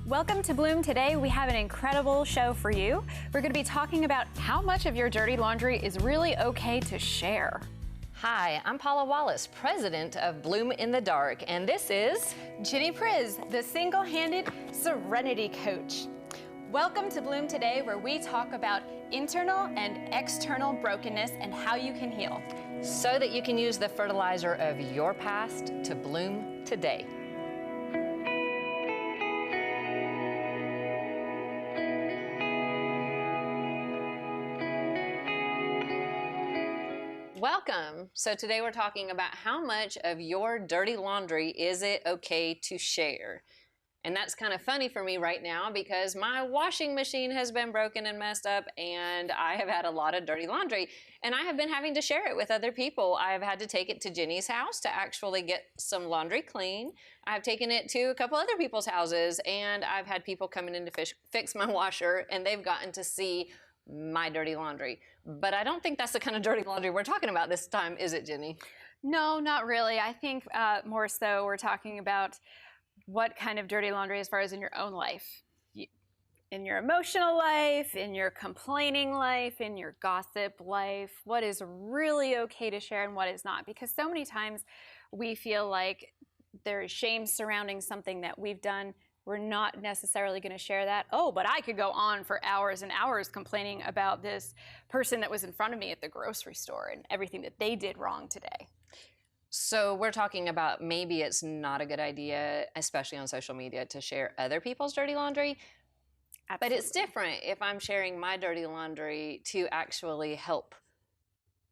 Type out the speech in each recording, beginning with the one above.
Welcome to Bloom. Today we have an incredible show for you. We're going to be talking about how much of your dirty laundry is really okay to share. Hi, I'm Paula Wallace, president of Bloom in the Dark, and this is Ginny Priz, the single-handed serenity coach. Welcome to Bloom Today, where we talk about internal and external brokenness and how you can heal, so that you can use the fertilizer of your past to bloom today. Welcome. So today we're talking about how much of your dirty laundry is it okay to share? And that's kind of funny for me right now because my washing machine has been broken and messed up and I have had a lot of dirty laundry and I have been having to share it with other people. I have had to take it to Ginny's house to actually get some laundry clean. I've taken it to a couple other people's houses and I've had people coming in to fix my washer and they've gotten to see my dirty laundry. But I don't think that's the kind of dirty laundry we're talking about this time, is it, Ginny? No, not really. I think more so we're talking about what kind of dirty laundry as far as in your own life, in your emotional life, in your complaining life, in your gossip life, what is really okay to share and what is not. Because so many times we feel like there is shame surrounding something that we've done. We're not necessarily going to share that. Oh, but I could go on for hours and hours complaining about this person that was in front of me at the grocery store and everything that they did wrong today. So we're talking about maybe it's not a good idea, especially on social media, to share other people's dirty laundry. Absolutely. But it's different if I'm sharing my dirty laundry to actually help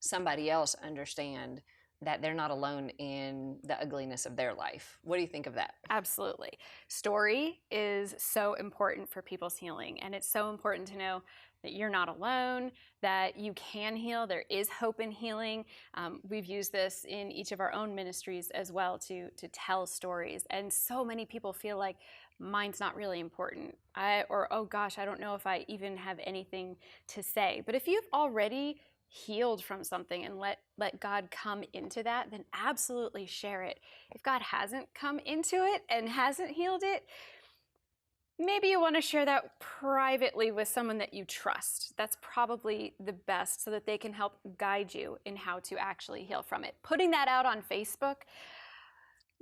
somebody else understand that they're not alone in the ugliness of their life. What do you think of that? Absolutely. Story is so important for people's healing, and it's so important to know that you're not alone, that you can heal. There is hope in healing. We've used this in each of our own ministries as well to tell stories, and so many people feel like mine's not really important, or oh gosh, I don't know if I even have anything to say. But if you've already healed from something and let God come into that, then absolutely share it. If God hasn't come into it and hasn't healed it, maybe you want to share that privately with someone that you trust. That's probably the best so that they can help guide you in how to actually heal from it. Putting that out on Facebook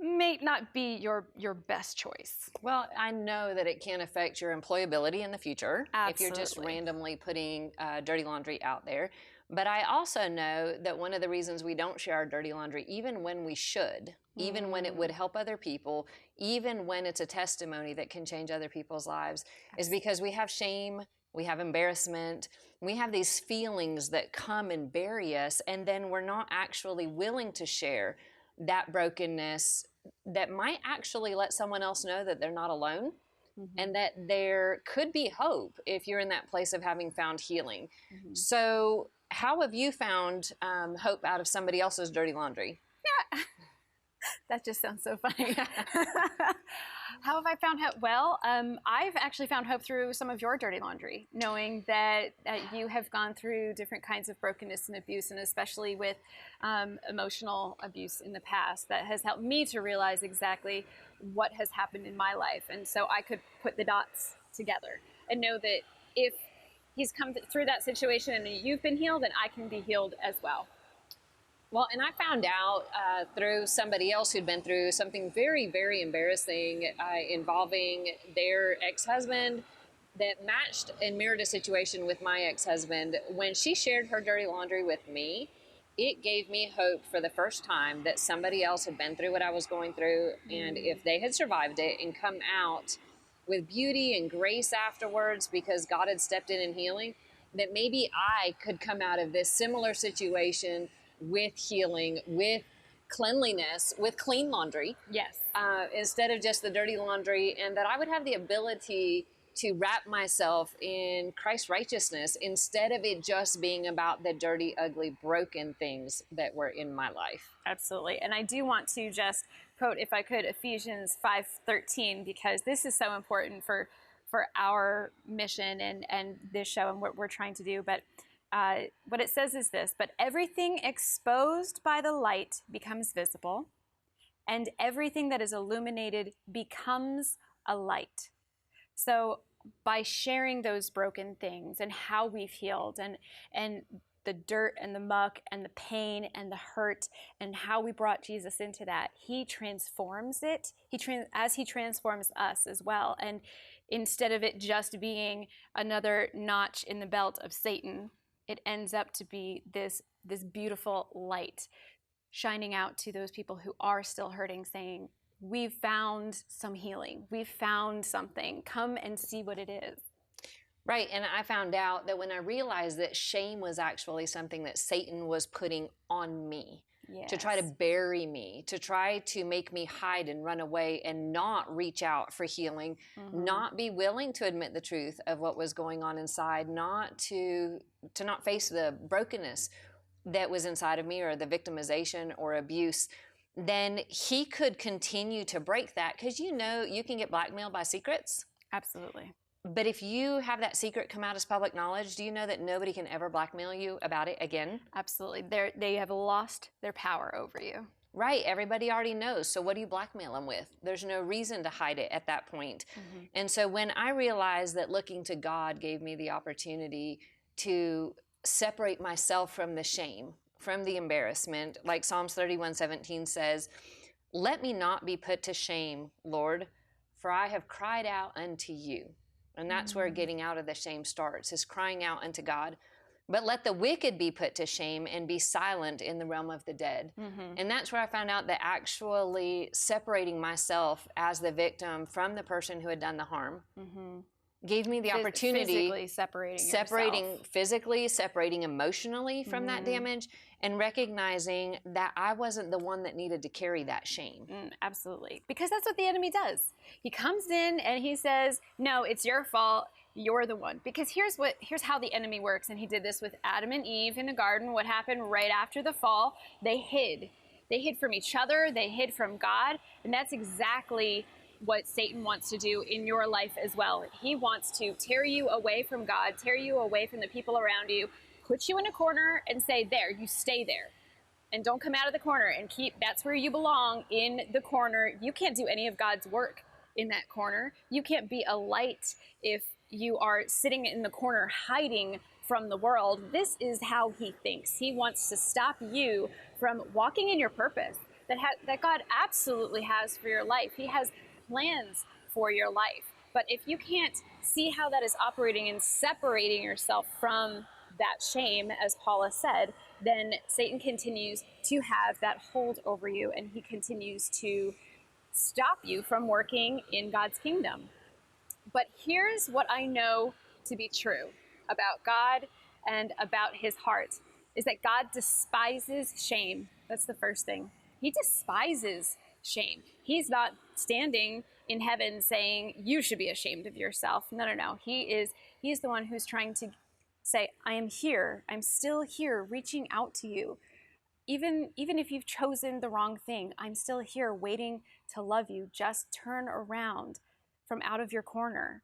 may not be your best choice. Well, I know that it can affect your employability in the future. Absolutely. If you're just randomly putting dirty laundry out there. But I also know that one of the reasons we don't share our dirty laundry, even when we should, even when it would help other people, even when it's a testimony that can change other people's lives, is because we have shame, we have embarrassment, we have these feelings that come and bury us, and then we're not actually willing to share that brokenness that might actually let someone else know that they're not alone. Mm-hmm. And that there could be hope if you're in that place of having found healing. Mm-hmm. So how have you found hope out of somebody else's dirty laundry? Yeah. That just sounds so funny. How have I found hope? Well, I've actually found hope through some of your dirty laundry, knowing that you have gone through different kinds of brokenness and abuse, and especially with emotional abuse in the past. That has helped me to realize exactly what has happened in my life. And so I could put the dots together and know that if he's come through that situation and you've been healed, and I can be healed as well. Well, and I found out through somebody else who'd been through something very, very embarrassing involving their ex-husband that matched and mirrored a situation with my ex-husband. When she shared her dirty laundry with me, it gave me hope for the first time that somebody else had been through what I was going through. And if they had survived it and come out with beauty and grace afterwards because God had stepped in healing, that maybe I could come out of this similar situation with healing, with cleanliness, with clean laundry. Yes. Instead of just the dirty laundry, and that I would have the ability to wrap myself in Christ's righteousness instead of it just being about the dirty, ugly, broken things that were in my life. Absolutely. And I do want to just quote, if I could, Ephesians 5:13, because this is so important for our mission and this show and what we're trying to do. But what it says is this: but everything exposed by the light becomes visible, and everything that is illuminated becomes a light. So by sharing those broken things and how we've healed and the dirt and the muck and the pain and the hurt and how we brought Jesus into that, he transforms it. As he transforms us as well. And instead of it just being another notch in the belt of Satan, it ends up to be this beautiful light shining out to those people who are still hurting, saying, we've found some healing. We've found something. Come and see what it is. Right, and I found out that when I realized that shame was actually something that Satan was putting on me, to try to bury me, to try to make me hide and run away and not reach out for healing, not be willing to admit the truth of what was going on inside, not to not face the brokenness that was inside of me or the victimization or abuse, then he could continue to break that, because you can get blackmailed by secrets. Absolutely. But if you have that secret come out as public knowledge, do you know that nobody can ever blackmail you about it again? Absolutely. They have lost their power over you. Right. Everybody already knows. So what do you blackmail them with? There's no reason to hide it at that point. And so when I realized that looking to God gave me the opportunity to separate myself from the shame, from the embarrassment, like Psalms 31:17 says, let me not be put to shame, Lord, for I have cried out unto you. And that's where getting out of the shame starts, is crying out unto God. But let the wicked be put to shame and be silent in the realm of the dead. And that's where I found out that actually separating myself as the victim from the person who had done the harm gave me the opportunity, physically separating emotionally from that damage, and recognizing that I wasn't the one that needed to carry that shame. Absolutely. Because that's what the enemy does. He comes in and he says, no, it's your fault. You're the one. Because here's how the enemy works. And he did this with Adam and Eve in the garden. What happened right after the fall? They hid. They hid from each other. They hid from God. And that's exactly what Satan wants to do in your life as well. He wants to tear you away from God, tear you away from the people around you, put you in a corner and say, there, you stay there. And don't come out of the corner, and that's where you belong, in the corner. You can't do any of God's work in that corner. You can't be a light if you are sitting in the corner hiding from the world. This is how he thinks. He wants to stop you from walking in your purpose that God absolutely has for your life. He has plans for your life. But if you can't see how that is operating and separating yourself from that shame, as Paula said, then Satan continues to have that hold over you, and he continues to stop you from working in God's kingdom. But here's what I know to be true about God and about his heart, is that God despises shame. That's the first thing. He despises shame. He's not standing in heaven saying, you should be ashamed of yourself. No. He's the one who's trying to say, I am here. I'm still here, reaching out to you. Even if you've chosen the wrong thing, I'm still here waiting to love you. Just turn around from out of your corner.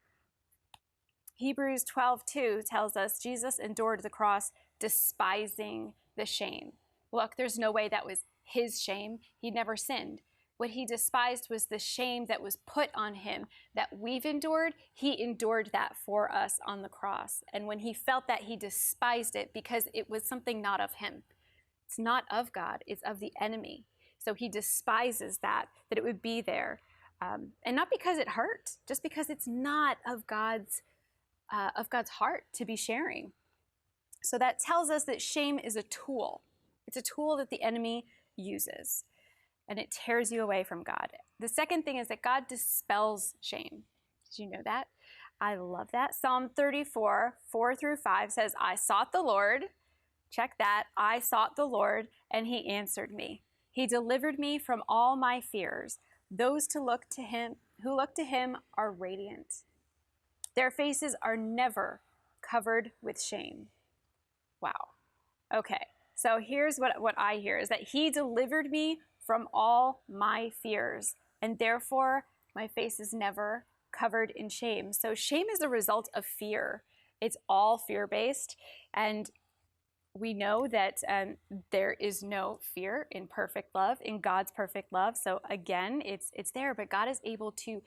Hebrews 12:2 tells us Jesus endured the cross, despising the shame. Look, there's no way that was his shame. He never sinned. What he despised was the shame that was put on him that we've endured. He endured that for us on the cross. And when he felt that, he despised it because it was something not of him. It's not of God, it's of the enemy. So he despises that it would be there. And not because it hurt, just because it's not of God's heart to be sharing. So that tells us that shame is a tool. It's a tool that the enemy uses, and it tears you away from God. The second thing is that God dispels shame. Did you know that? I love that. Psalm 34:4-5 says, I sought the Lord. Check that. I sought the Lord, and he answered me. He delivered me from all my fears. Those who look to him are radiant. Their faces are never covered with shame. Wow. Okay. So here's what I hear, is that he delivered me from all my fears, and therefore my face is never covered in shame. So shame is a result of fear. It's all fear-based, and we know that there is no fear in perfect love, in God's perfect love. So again, it's there, but God is able to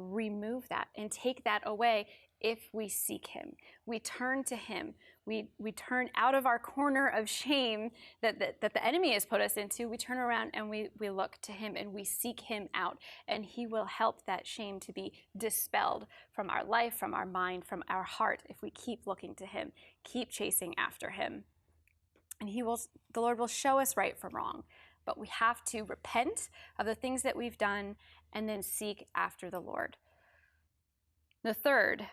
remove that and take that away if we seek him. We turn to him. We turn out of our corner of shame that the enemy has put us into. We turn around and we look to him and we seek him out. And he will help that shame to be dispelled from our life, from our mind, from our heart if we keep looking to him, keep chasing after him. And the Lord will show us right from wrong. But we have to repent of the things that we've done and then seek after the Lord. The third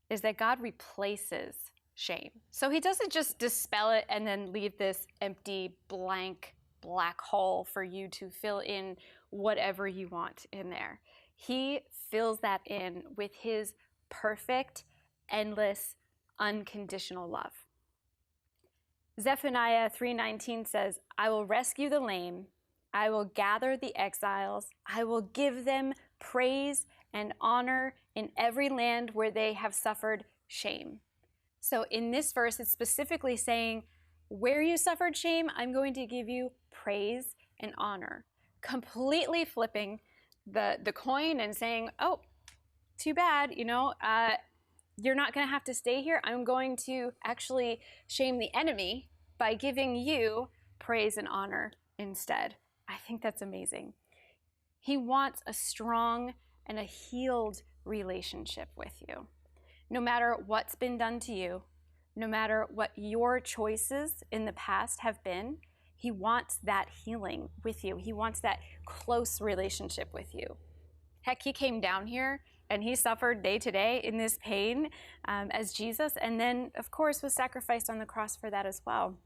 is that God replaces shame. So he doesn't just dispel it and then leave this empty, blank, black hole for you to fill in whatever you want in there. He fills that in with his perfect, endless, unconditional love. Zephaniah 3:19 says, I will rescue the lame, I will gather the exiles, I will give them praise and honor in every land where they have suffered shame. So in this verse, it's specifically saying, where you suffered shame, I'm going to give you praise and honor. Completely flipping the coin and saying, oh, too bad, you're not going to have to stay here. I'm going to actually shame the enemy by giving you praise and honor instead. I think that's amazing. He wants a strong and a healed relationship with you. No matter what's been done to you, no matter what your choices in the past have been, he wants that healing with you. He wants that close relationship with you. Heck, he came down here and he suffered day to day in this pain as Jesus, and then, of course, was sacrificed on the cross for that as well.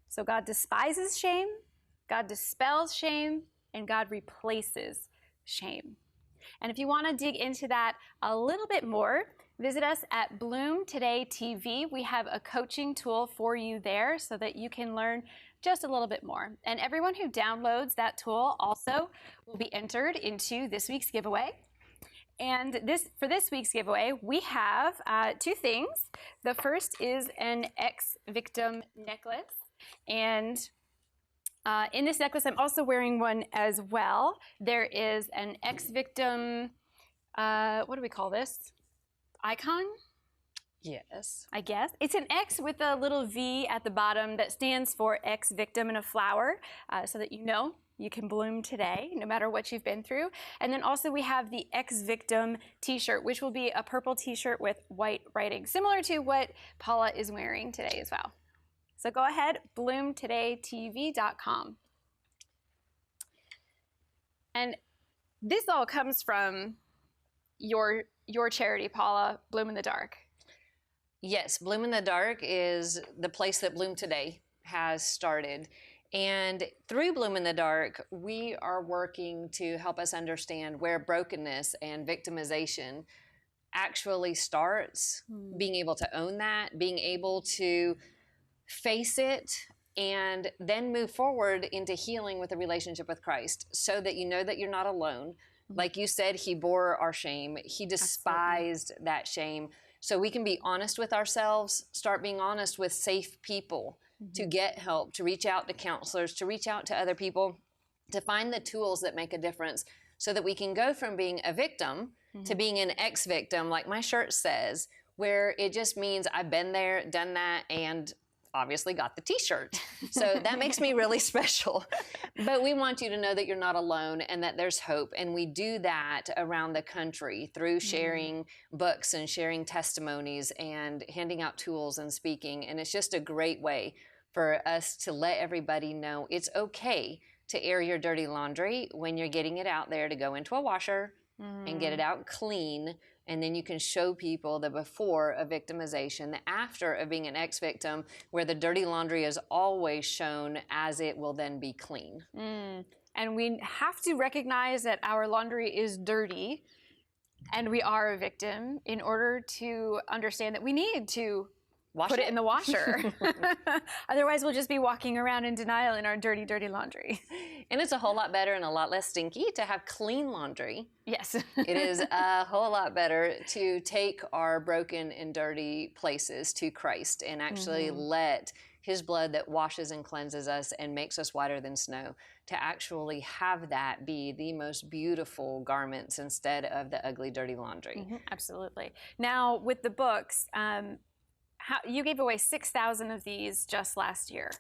So God despises shame, God dispels shame, and God replaces shame. And if you want to dig into that a little bit more, visit us at Bloom Today TV. We have a coaching tool for you there so that you can learn just a little bit more. And everyone who downloads that tool also will be entered into this week's giveaway. And for this week's giveaway, we have two things. The first is an ex-victim necklace. And in this necklace, I'm also wearing one as well. There is an ex-victim, what do we call this? Icon? Yes. I guess. It's an X with a little V at the bottom that stands for ex-victim and a flower, so that you can bloom today, no matter what you've been through. And then also we have the ex-victim t-shirt, which will be a purple t-shirt with white writing, similar to what Paula is wearing today as well. So go ahead, bloomtodaytv.com. And this all comes from your charity, Paula, Bloom in the Dark. Yes, Bloom in the Dark is the place that Bloom Today has started. And through Bloom in the Dark, we are working to help us understand where brokenness and victimization actually starts, being able to own that, being able to face it, and then move forward into healing with a relationship with Christ so that you know that you're not alone. Like you said, he bore our shame. He despised that shame. So we can be honest with ourselves, start being honest with safe people to get help, to reach out to counselors, to reach out to other people, to find the tools that make a difference so that we can go from being a victim to being an ex-victim, like my shirt says, where it just means I've been there, done that, and obviously got the t-shirt. So that makes me really special. But we want you to know that you're not alone and that there's hope. And we do that around the country through sharing books and sharing testimonies and handing out tools and speaking. And it's just a great way for us to let everybody know it's okay to air your dirty laundry when you're getting it out there to go into a washer and get it out clean. And then you can show people the before of victimization, the after of being an ex-victim, where the dirty laundry is always shown as it will then be clean. And we have to recognize that our laundry is dirty and we are a victim in order to understand that we need to put it in the washer. Otherwise, we'll just be walking around in denial in our dirty, dirty laundry. And it's a whole lot better and a lot less stinky to have clean laundry. Yes. It is a whole lot better to take our broken and dirty places to Christ and actually let his blood that washes and cleanses us and makes us whiter than snow, to actually have that be the most beautiful garments instead of the ugly, dirty laundry. Absolutely. Now, with the books, you gave away 6,000 of these just last year.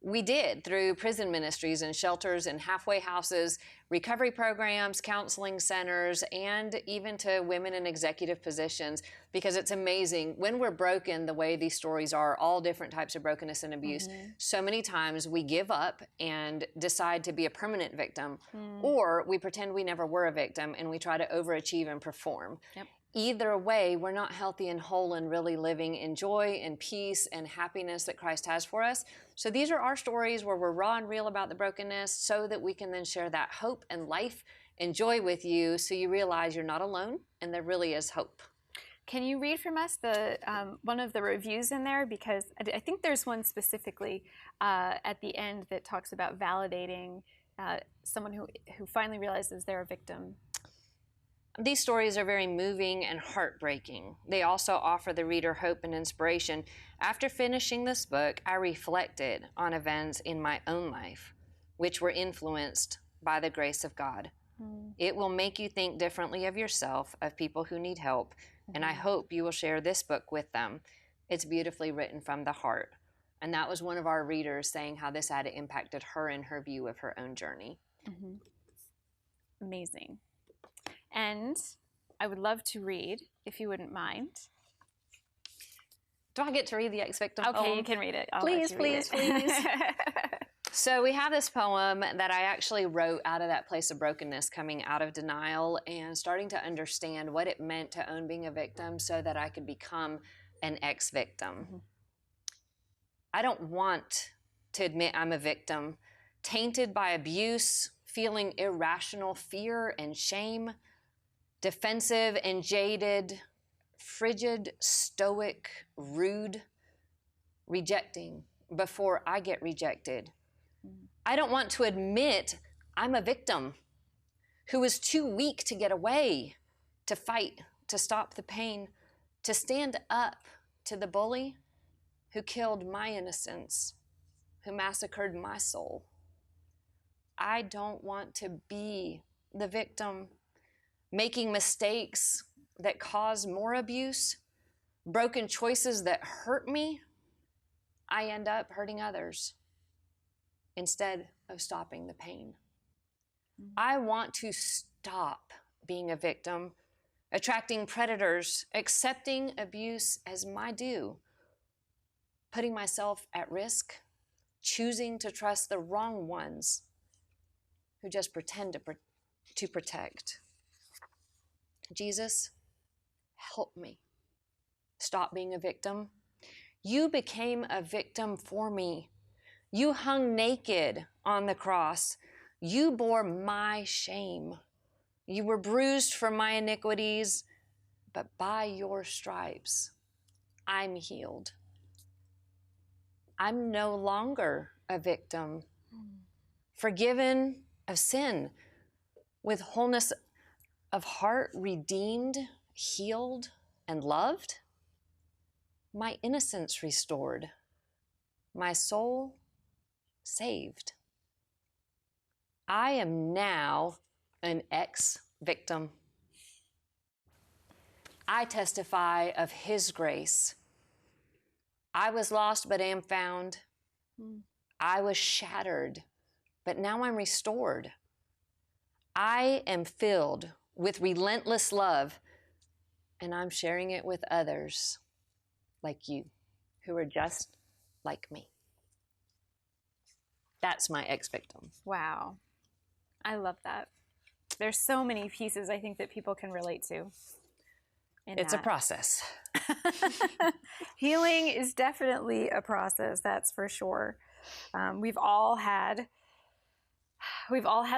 We did, through prison ministries and shelters and halfway houses, recovery programs, counseling centers, and even to women in executive positions, because it's amazing when we're broken the way these stories are, all different types of brokenness and abuse. So many times we give up and decide to be a permanent victim, or we pretend we never were a victim and we try to overachieve and perform. Either way, we're not healthy and whole and really living in joy and peace and happiness that Christ has for us. So these are our stories where we're raw and real about the brokenness so that we can then share that hope and life and joy with you, so you realize you're not alone and there really is hope. Can you read from us the one of the reviews in there? Because I think there's one specifically at the end that talks about validating someone who finally realizes they're a victim. These stories are very moving and heartbreaking. They also offer the reader hope and inspiration. After finishing this book, I reflected on events in my own life which were influenced by the grace of God. It will make you think differently of yourself, of people who need help, and I hope you will share this book with them. It's beautifully written from the heart. And that was one of our readers saying how this had impacted her in her view of her own journey. Amazing. And I would love to read, if you wouldn't mind. Do I get to read the ex-victim poem? Okay, you can read it. Please. So we have this poem that I actually wrote out of that place of brokenness, coming out of denial and starting to understand what it meant to own being a victim so that I could become an ex-victim. I don't want to admit I'm a victim, tainted by abuse, feeling irrational fear and shame, defensive and jaded, frigid, stoic, rude, rejecting before I get rejected. I don't want to admit I'm a victim who is too weak to get away, to fight, to stop the pain, to stand up to the bully who killed my innocence, who massacred my soul. I don't want to be the victim, making mistakes that cause more abuse, broken choices that hurt me. I end up hurting others instead of stopping the pain. I want to stop being a victim, attracting predators, accepting abuse as my due, putting myself at risk, choosing to trust the wrong ones who just pretend to protect. Jesus, help me stop being a victim. You became a victim for me. You hung naked on the cross. You bore my shame. You were bruised for my iniquities, but by your stripes, I'm healed. I'm no longer a victim, forgiven of sin, with wholeness of heart, redeemed, healed, and loved, my innocence restored, my soul saved. I am now an ex-victim. I testify of His grace. I was lost, but am found. I was shattered, but now I'm restored. I am filled with relentless love, and I'm sharing it with others like you, who are just like me. That's my ex-victim. Wow. I love that. There's so many pieces I think that people can relate to. It's a process. Healing is definitely a process, that's for sure. We've all had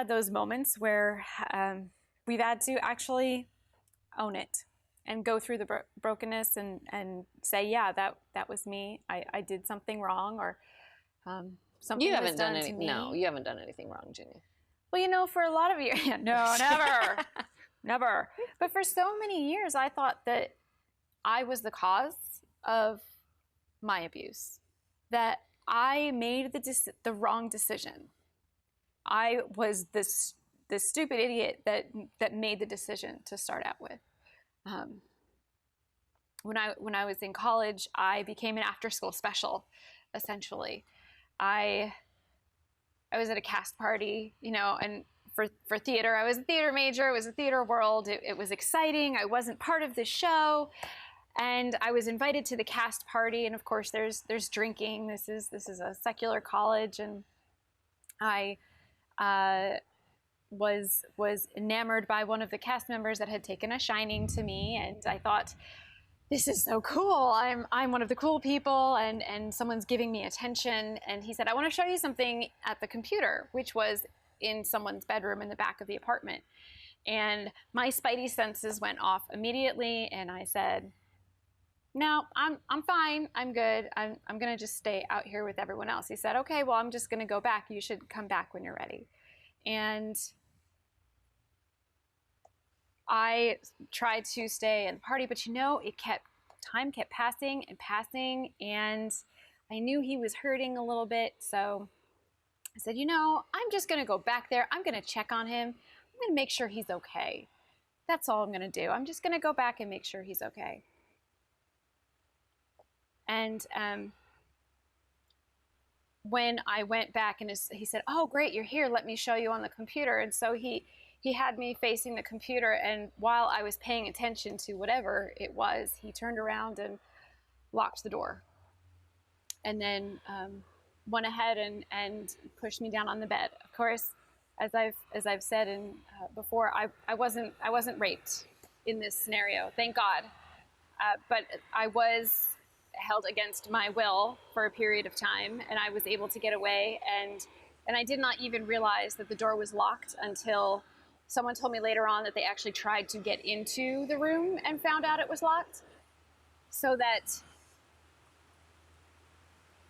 those moments where we've had to actually own it go through the brokenness and say, yeah, that was me. I did something wrong, or something was done to me. No, you haven't done anything wrong, Ginny. Well, for a lot of years, no, never, never. But for so many years, I thought that I was the cause of my abuse, that I made the wrong decision. I was this stupid idiot that made the decision to start out with. When I was in college, I became an after-school special, essentially. I was at a cast party, and for theater, I was a theater major. It was a theater world. It was exciting. I wasn't part of the show, and I was invited to the cast party. And of course, there's drinking. This is a secular college, and I was enamored by one of the cast members that had taken a shining to me, and I thought, this is so cool. I'm one of the cool people, and someone's giving me attention. And he said, I want to show you something at the computer, which was in someone's bedroom in the back of the apartment. And my spidey senses went off immediately, and I said, no, I'm fine. I'm good. I'm going to just stay out here with everyone else. He said, okay, well, I'm just going to go back. You should come back when you're ready. And I tried to stay and party, but time kept passing and passing, and I knew he was hurting a little bit. So I said, I'm just going to go back there. I'm going to check on him. I'm going to make sure he's okay. That's all I'm going to do. I'm just going to go back and make sure he's okay. And when I went back, and he said, oh, great, you're here. Let me show you on the computer. And so he had me facing the computer, and while I was paying attention to whatever it was, he turned around and locked the door, and then went ahead and pushed me down on the bed. Of course, as I've said before, I wasn't raped in this scenario, thank God, but I was held against my will for a period of time, and I was able to get away, and I did not even realize that the door was locked until someone told me later on that they actually tried to get into the room and found out it was locked, so that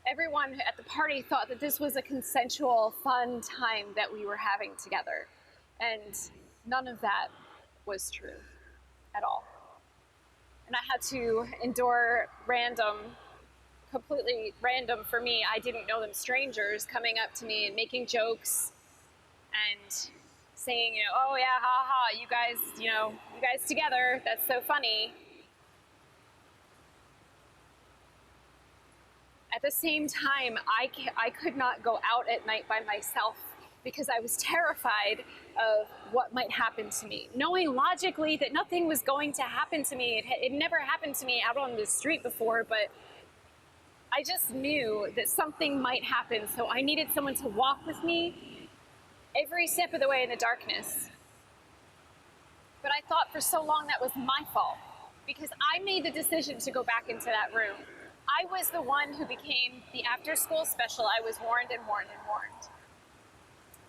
everyone at the party thought that this was a consensual, fun time that we were having together. And none of that was true at all. And I had to endure completely random for me, I didn't know them, strangers coming up to me and making jokes and saying, oh yeah, ha ha, you guys together, that's so funny. At the same time, I could not go out at night by myself because I was terrified of what might happen to me, knowing logically that nothing was going to happen to me. It never happened to me out on the street before, but I just knew that something might happen, so I needed someone to walk with me every step of the way in the darkness. But I thought for so long that was my fault, because I made the decision to go back into that room. I was the one who became the after-school special. I was warned and warned and warned.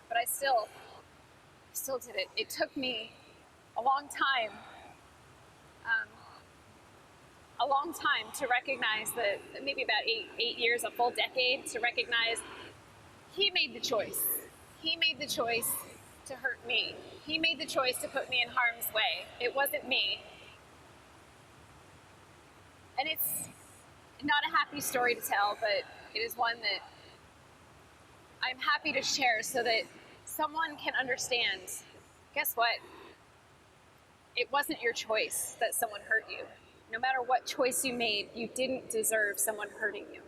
But I still did it. It took me a long time to recognize that, maybe about eight years, a full decade, to recognize he made the choice. He made the choice to hurt me. He made the choice to put me in harm's way. It wasn't me. And it's not a happy story to tell, but it is one that I'm happy to share so that someone can understand. Guess what? It wasn't your choice that someone hurt you. No matter what choice you made, you didn't deserve someone hurting you.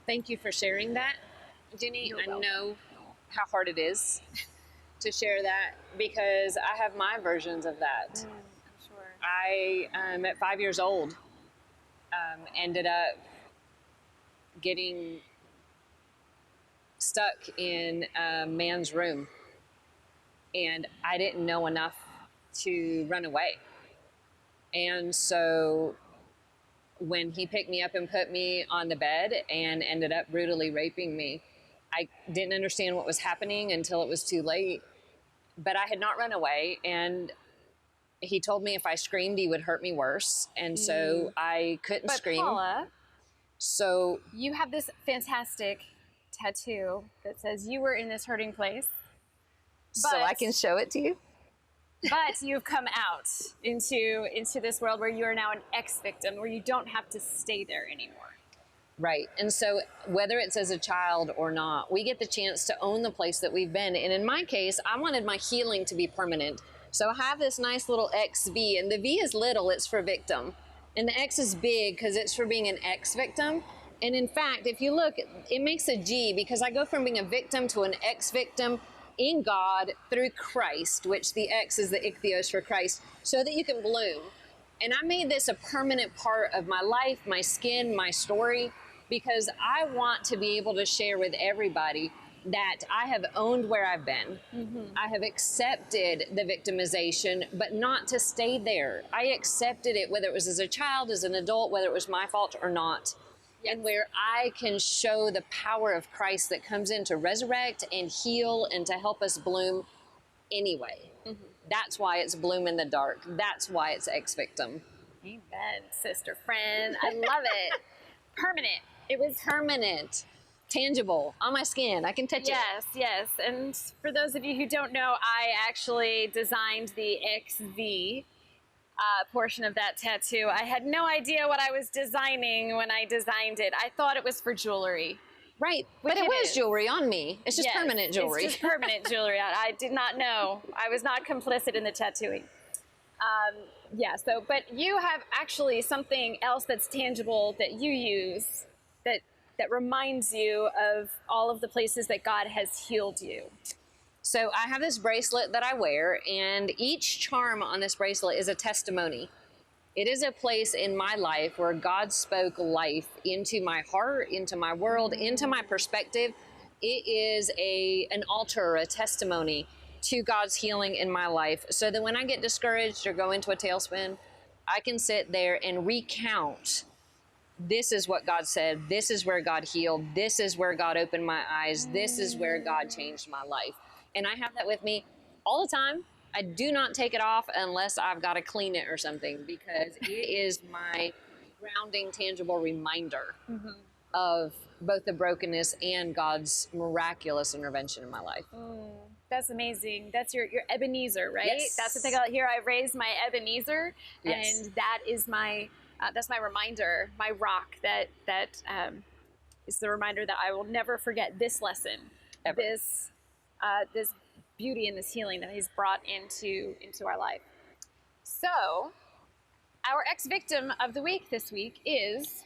Thank you for sharing that, Ginny. I know how hard it is to share that, because I have my versions of that. I'm sure. I, at 5 years old, ended up getting stuck in a man's room, and I didn't know enough to run away. And so when he picked me up and put me on the bed and ended up brutally raping me, I didn't understand what was happening until it was too late. But I had not run away, and He told me if I screamed, he would hurt me worse. And so I couldn't scream. Paula, so you have this fantastic tattoo that says you were in this hurting place. So I can show it to you? But you've come out into this world where you are now an ex-victim, where you don't have to stay there anymore. Right. And so whether it's as a child or not, we get the chance to own the place that we've been. And in my case, I wanted my healing to be permanent. So I have this nice little XV, and the V is little, it's for victim. And the X is big because it's for being an ex-victim. And in fact, if you look, it makes a G because I go from being a victim to an ex-victim in God through Christ, which the X is the ichthyos for Christ, so that you can bloom. And I made this a permanent part of my life, my skin, my story, because I want to be able to share with everybody that I have owned where I've been. I have accepted the victimization, but not to stay there. I accepted it, whether it was as a child, as an adult, whether it was my fault or not. And where I can show the power of Christ that comes in to resurrect and heal and to help us bloom anyway. That's why it's bloom in the dark. That's why it's ex-victim. Amen, sister friend. I love it. Permanent. It was permanent. Tangible, on my skin. I can touch it. Yes. And for those of you who don't know, I actually designed the XV portion of that tattoo. I had no idea what I was designing when I designed it. I thought it was for jewelry. Right, but it was jewelry on me. It's just permanent jewelry. It's just permanent jewelry. I did not know. I was not complicit in the tattooing. But you have actually something else that's tangible that you use that reminds you of all of the places that God has healed you. So I have this bracelet that I wear, and each charm on this bracelet is a testimony. It is a place in my life where God spoke life into my heart, into my world, into my perspective. It is an altar, a testimony to God's healing in my life, so that when I get discouraged or go into a tailspin, I can sit there and recount. This is what God said. This is where God healed. This is where God opened my eyes. This is where God changed my life. And I have that with me all the time. I do not take it off unless I've got to clean it or something, because it is my grounding, tangible reminder of both the brokenness and God's miraculous intervention in my life. That's amazing. That's your Ebenezer, right? Yes. That's the thing out here. I raised my Ebenezer, and that is that's my reminder, my rock. That is the reminder that I will never forget this lesson, ever. This beauty and this healing that He's brought into our life. So, our ex-victim of the week this week is...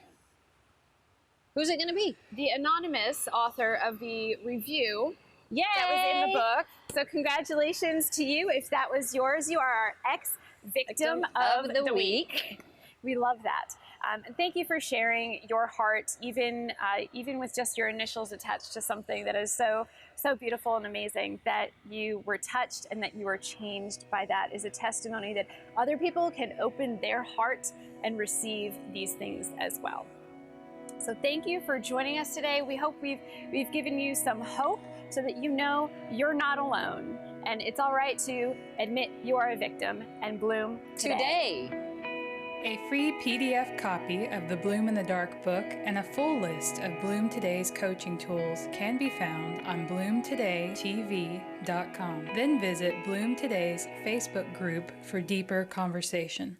Who's it going to be? The anonymous author of the review. Yay! That was in the book. So congratulations to you. If that was yours, you are our ex-victim of the week. We love that. And thank you for sharing your heart, even with just your initials attached to something that is so beautiful and amazing. That you were touched and that you were changed by that is a testimony that other people can open their heart and receive these things as well. So thank you for joining us today. We hope we've given you some hope so that you know you're not alone. And it's all right to admit you are a victim and bloom today. A free PDF copy of the Bloom in the Dark book and a full list of Bloom Today's coaching tools can be found on bloomtodaytv.com. Then visit Bloom Today's Facebook group for deeper conversation.